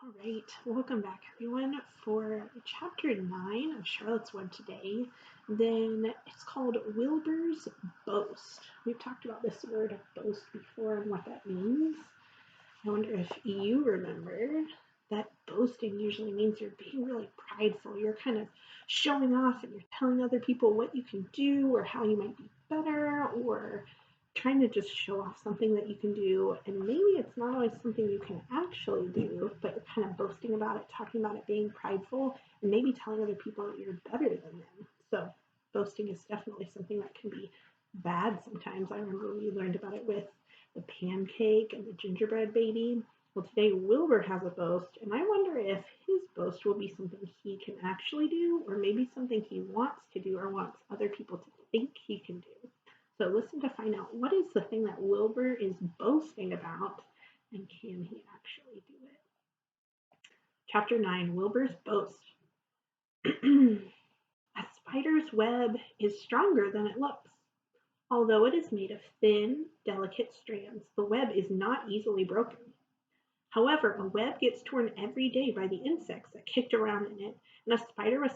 All right, welcome back everyone for chapter 9 of Charlotte's Web today. Then it's called Wilbur's Boast. We've talked about this word boast before and what that means. I wonder if you remember that boasting usually means you're being really prideful. You're kind of showing off and you're telling other people what you can do or how you might be better or trying to just show off something that you can do. And maybe it's not always something you can actually do, but you're kind of boasting about it, talking about it, being prideful, and maybe telling other people that you're better than them. So boasting is definitely something that can be bad sometimes. I remember we learned about it with the pancake and the gingerbread baby. Well, today Wilbur has a boast, and I wonder if his boast will be something he can actually do, or maybe something he wants to do or wants other people to think he can do. So listen to find out what is the thing that Wilbur is boasting about, and can he actually do it? Chapter 9, Wilbur's Boast. A spider's web is stronger than it looks. Although it is made of thin, delicate strands, the web is not easily broken. However, a web gets torn every day by the insects that kicked around in it, and a spider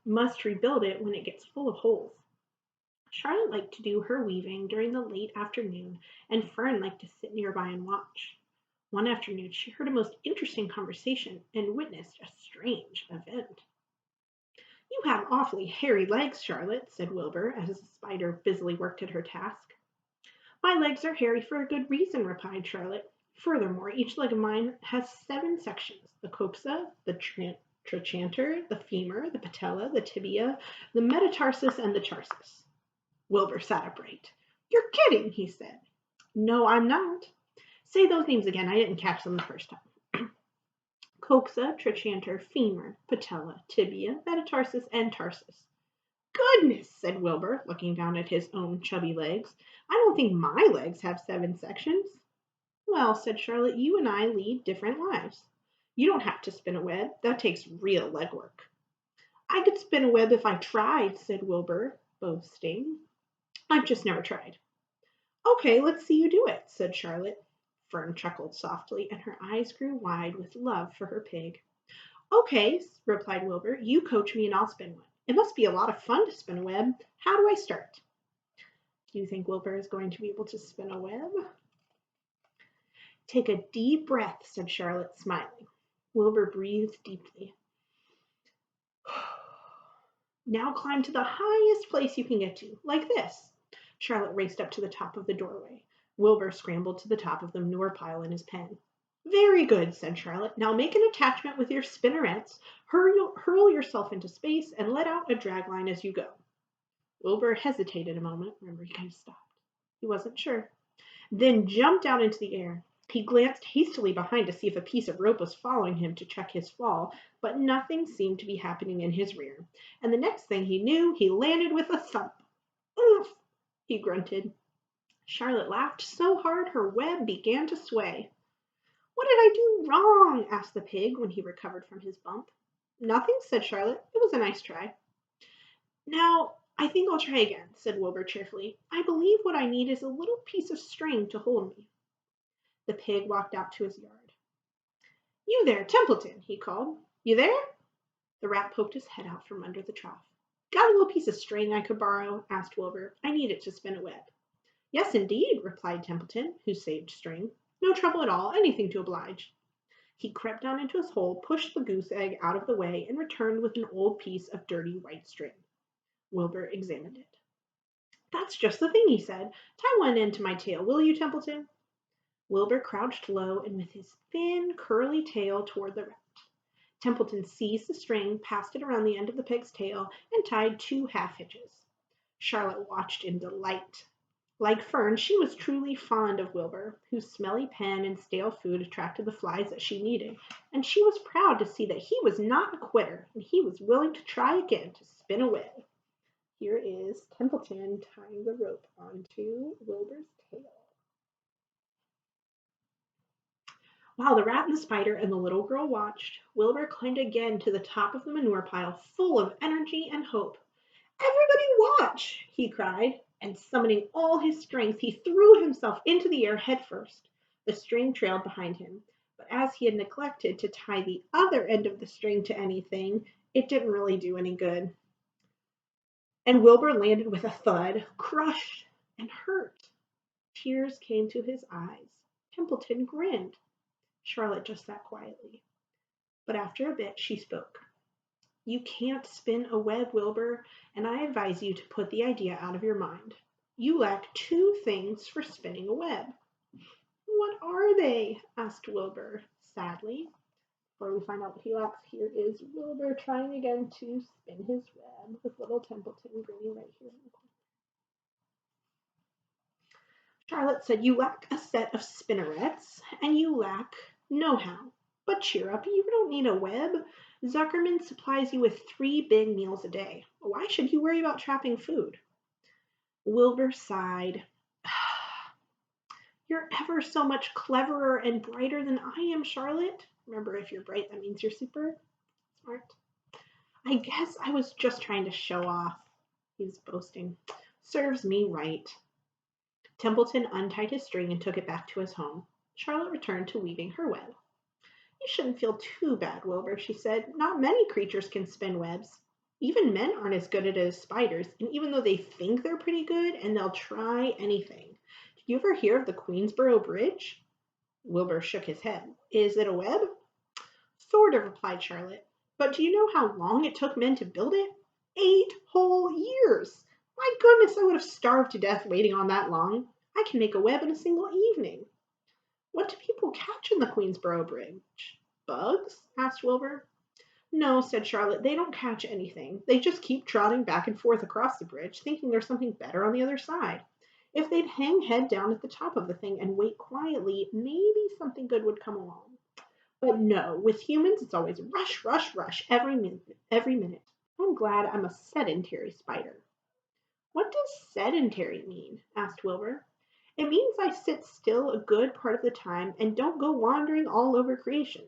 must rebuild it when it gets full of holes. Charlotte liked to do her weaving during the late afternoon, and Fern liked to sit nearby and watch. One afternoon she heard a most interesting conversation and witnessed a strange event. "You have awfully hairy legs, Charlotte," said Wilbur, as the spider busily worked at her task. "My legs are hairy for a good reason," replied Charlotte. "Furthermore, each leg of mine has 7 sections: the coxa, the trochanter, the femur, the patella, the tibia, the metatarsus, and the tarsus." Wilbur sat upright. "You're kidding," he said. "No, I'm not." "Say those names again. I didn't catch them the first time." "Coxa, trochanter, femur, patella, tibia, metatarsus, and tarsus." "Goodness," said Wilbur, looking down at his own chubby legs. "I don't think my legs have 7 sections." "Well," said Charlotte, "you and I lead different lives. You don't have to spin a web. That takes real legwork." "I could spin a web if I tried," said Wilbur, boasting. "I've just never tried." "Okay, let's see you do it," said Charlotte. Fern chuckled softly, and her eyes grew wide with love for her pig. "Okay," replied Wilbur, "you coach me and I'll spin one. It must be a lot of fun to spin a web. How do I start?" "Do you think Wilbur is going to be able to spin a web?" "Take a deep breath," said Charlotte, smiling. Wilbur breathed deeply. "Now climb to the highest place you can get to, like this." Charlotte raced up to the top of the doorway. Wilbur scrambled to the top of the manure pile in his pen. "Very good," said Charlotte. "Now make an attachment with your spinnerets, hurl yourself into space, and let out a dragline as you go." Wilbur hesitated a moment. Remember, he kind of stopped. He wasn't sure. Then jumped out into the air. He glanced hastily behind to see if a piece of rope was following him to check his fall, but nothing seemed to be happening in his rear. And the next thing he knew, he landed with a thump. "Oof!" he grunted. Charlotte laughed so hard her web began to sway. "What did I do wrong?" asked the pig when he recovered from his bump. "Nothing," said Charlotte. "It was a nice try." "Now, I think I'll try again," said Wilbur cheerfully. "I believe what I need is a little piece of string to hold me." The pig walked out to his yard. "You there, Templeton," he called. "You there?" The rat poked his head out from under the trough. "Got a little piece of string I could borrow?" asked Wilbur. "I need it to spin a web." "Yes, indeed," replied Templeton, who saved string. "No trouble at all. Anything to oblige." He crept down into his hole, pushed the goose egg out of the way, and returned with an old piece of dirty white string. Wilbur examined it. "That's just the thing," he said. "Tie one end to my tail, will you, Templeton?" Wilbur crouched low and with his thin, curly tail toward the rat. Templeton seized the string, passed it around the end of the pig's tail, and tied 2 half hitches. Charlotte watched in delight. Like Fern, she was truly fond of Wilbur, whose smelly pen and stale food attracted the flies that she needed, and she was proud to see that he was not a quitter, and he was willing to try again to spin a web. Here is Templeton tying the rope onto Wilbur's tail. While the rat and the spider and the little girl watched, Wilbur climbed again to the top of the manure pile, full of energy and hope. "Everybody watch!" he cried, and summoning all his strength, he threw himself into the air head first. The string trailed behind him, But as he had neglected to tie the other end of the string to anything, it didn't really do any good. And Wilbur landed with a thud, crushed and hurt. Tears came to his eyes. Templeton grinned. Charlotte just sat quietly. But after a bit, she spoke. You can't spin a web, Wilbur, and I advise you to put the idea out of your mind. You lack two things for spinning a web. What are they? Asked Wilbur sadly. Before we find out what he lacks, here is Wilbur trying again to spin his web with little Templeton grinning right here in the corner. Charlotte said, You lack a set of spinnerets, and you lack know-how. But cheer up, you don't need a web. Zuckerman supplies you with 3 big meals a day. Why should you worry about trapping food? Wilbur sighed. You're ever so much cleverer and brighter than I am, Charlotte. Remember, if you're bright, that means you're super smart. I guess I was just trying to show off. He's boasting. Serves me right. Templeton untied his string and took it back to his home. Charlotte returned to weaving her web. You shouldn't feel too bad, Wilbur, she said. Not many creatures can spin webs. Even men aren't as good at it as spiders, and even though they think they're pretty good, and they'll try anything. Did you ever hear of the Queensboro Bridge? Wilbur shook his head. Is it a web? Sort of, replied Charlotte. But do you know how long it took men to build it? 8 whole years. My goodness, I would have starved to death waiting on that long. I can make a web in a single evening. What do people catch in the Queensboro Bridge? Bugs? Asked Wilbur. No, said Charlotte, they don't catch anything. They just keep trotting back and forth across the bridge, thinking there's something better on the other side. If they'd hang head down at the top of the thing and wait quietly, maybe something good would come along. But no, with humans, it's always rush, rush, rush every minute. I'm glad I'm a sedentary spider. What does sedentary mean? Asked Wilbur. It means I sit still a good part of the time and don't go wandering all over creation.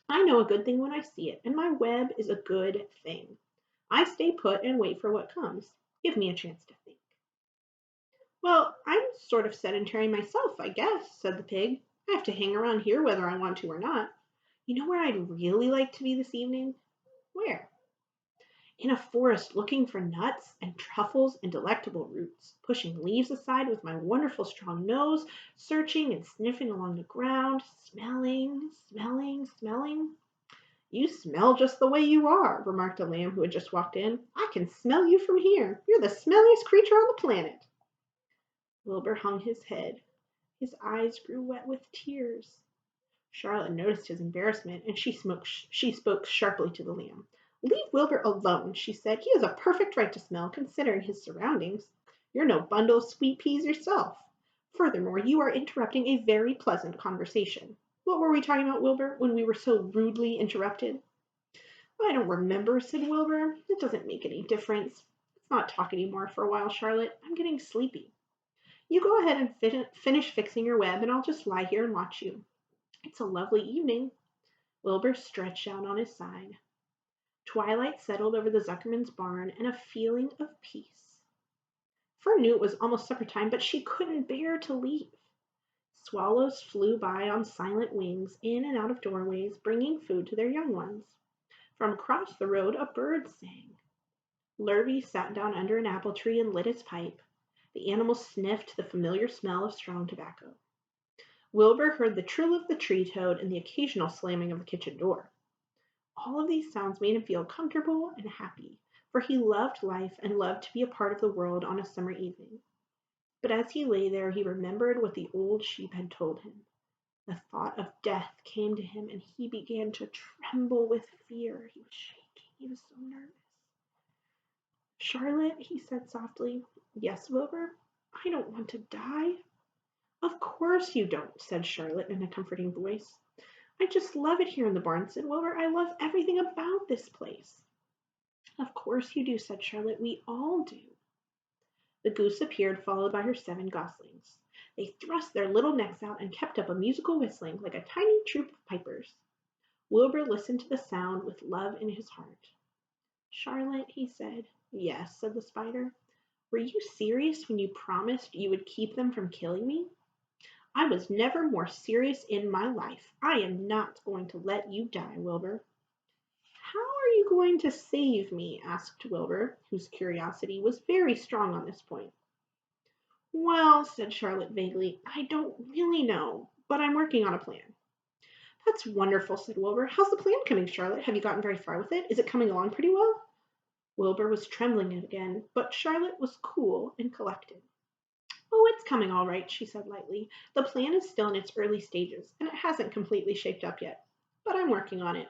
I know a good thing when I see it, and my web is a good thing. I stay put and wait for what comes. Give me a chance to think. Well, I'm sort of sedentary myself, I guess, said the pig. I have to hang around here whether I want to or not. You know where I'd really like to be this evening? Where? In a forest looking for nuts and truffles and delectable roots, pushing leaves aside with my wonderful strong nose, searching and sniffing along the ground, smelling, smelling, smelling. You smell just the way you are, remarked a lamb who had just walked in. I can smell you from here. You're the smelliest creature on the planet. Wilbur hung his head. His eyes grew wet with tears. Charlotte noticed his embarrassment, and she spoke sharply to the lamb. Leave Wilbur alone, she said. He has a perfect right to smell, considering his surroundings. You're no bundle of sweet peas yourself. Furthermore, you are interrupting a very pleasant conversation. What were we talking about, Wilbur, when we were so rudely interrupted? I don't remember, said Wilbur. It doesn't make any difference. Let's not talk anymore for a while, Charlotte. I'm getting sleepy. You go ahead and finish fixing your web, and I'll just lie here and watch you. It's a lovely evening. Wilbur stretched out on his side. Twilight settled over the Zuckerman's barn, and a feeling of peace. Fern knew it was almost supper time, but she couldn't bear to leave. Swallows flew by on silent wings, in and out of doorways, bringing food to their young ones. From across the road a bird sang. Lurvy sat down under an apple tree and lit his pipe. The animal sniffed the familiar smell of strong tobacco. Wilbur heard the trill of the tree toad and the occasional slamming of the kitchen door. All of these sounds made him feel comfortable and happy, for he loved life and loved to be a part of the world on a summer evening. But as he lay there, he remembered what the old sheep had told him. The thought of death came to him, and he began to tremble with fear. He was shaking. He was so nervous. Charlotte, he said softly. Yes, Wilbur? I don't want to die. Of course you don't, said Charlotte in a comforting voice. I just love it here in the barn, said Wilbur. I love everything about this place. Of course you do, said Charlotte. We all do. The goose appeared, followed by her 7 goslings. They thrust their little necks out and kept up a musical whistling like a tiny troop of pipers. Wilbur listened to the sound with love in his heart. Charlotte, he said. Yes, said the spider. Were you serious when you promised you would keep them from killing me? I was never more serious in my life. I am not going to let you die, Wilbur. How are you going to save me? Asked Wilbur, whose curiosity was very strong on this point. Well, said Charlotte vaguely, I don't really know, but I'm working on a plan. That's wonderful, said Wilbur. How's the plan coming, Charlotte? Have you gotten very far with it? Is it coming along pretty well? Wilbur was trembling again, but Charlotte was cool and collected. Oh, it's coming all right, she said lightly. The plan is still in its early stages, and it hasn't completely shaped up yet. But I'm working on it.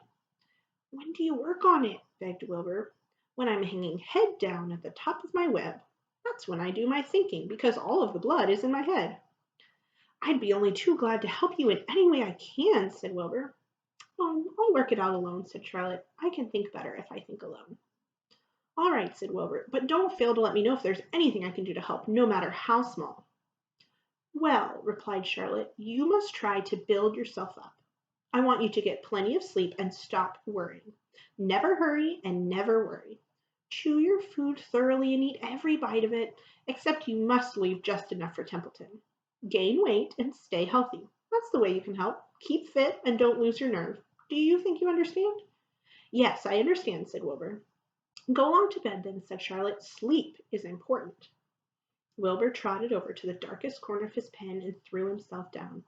When do you work on it? Begged Wilbur. When I'm hanging head down at the top of my web. That's when I do my thinking, because all of the blood is in my head. I'd be only too glad to help you in any way I can, said Wilbur. Oh, I'll work it out alone, said Charlotte. I can think better if I think alone. All right, said Wilbur, but don't fail to let me know if there's anything I can do to help, no matter how small. Well, replied Charlotte, you must try to build yourself up. I want you to get plenty of sleep and stop worrying. Never hurry and never worry. Chew your food thoroughly and eat every bite of it, except you must leave just enough for Templeton. Gain weight and stay healthy. That's the way you can help. Keep fit and don't lose your nerve. Do you think you understand? Yes, I understand, said Wilbur. Go along to bed then, said Charlotte. Sleep is important. Wilbur trotted over to the darkest corner of his pen and threw himself down.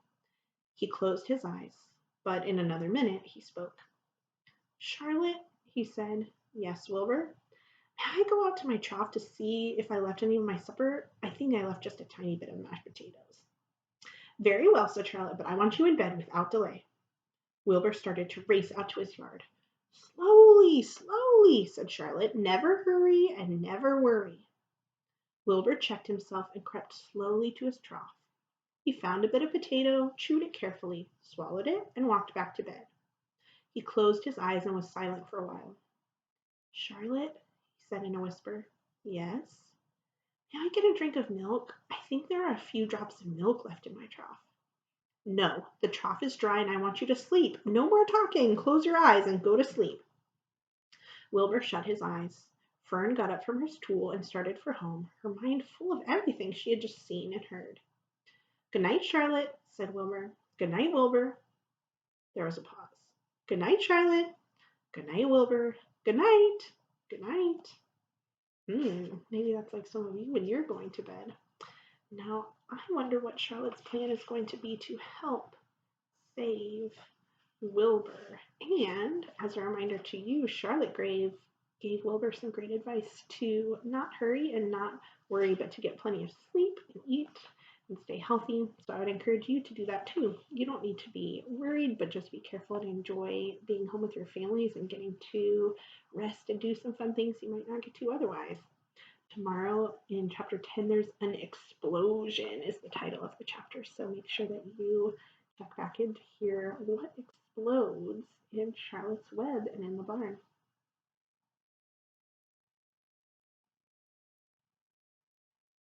He closed his eyes, but in another minute he spoke. Charlotte, he said. Yes, Wilbur? May I go out to my trough to see if I left any of my supper? I think I left just a tiny bit of mashed potatoes. Very well, said Charlotte, but I want you in bed without delay. Wilbur started to race out to his yard. Slowly, slowly, said Charlotte. Never hurry and never worry. Wilbur checked himself and crept slowly to his trough. He found a bit of potato, chewed it carefully, swallowed it, and walked back to bed. He closed his eyes and was silent for a while. Charlotte, he said in a whisper. Yes? May I get a drink of milk? I think there are a few drops of milk left in my trough. No, the trough is dry and I want you to sleep. No more talking. Close your eyes and go to sleep. Wilbur shut his eyes. Fern got up from her stool and started for home, her mind full of everything she had just seen and heard. Good night, Charlotte, said Wilbur. Good night, Wilbur. There was a pause. Good night, Charlotte. Good night, Wilbur. Good night. Good night. Maybe that's like some of you when you're going to bed. Now, I wonder what Charlotte's plan is going to be to help save Wilbur. And as a reminder to you, Charlotte gave Wilbur some great advice to not hurry and not worry, but to get plenty of sleep and eat and stay healthy. So I would encourage you to do that too. You don't need to be worried, but just be careful and enjoy being home with your families and getting to rest and do some fun things you might not get to otherwise. Tomorrow in chapter 10, there's an explosion is the title of the chapter. So make sure that you check back in to hear what explodes in Charlotte's Web and in the barn.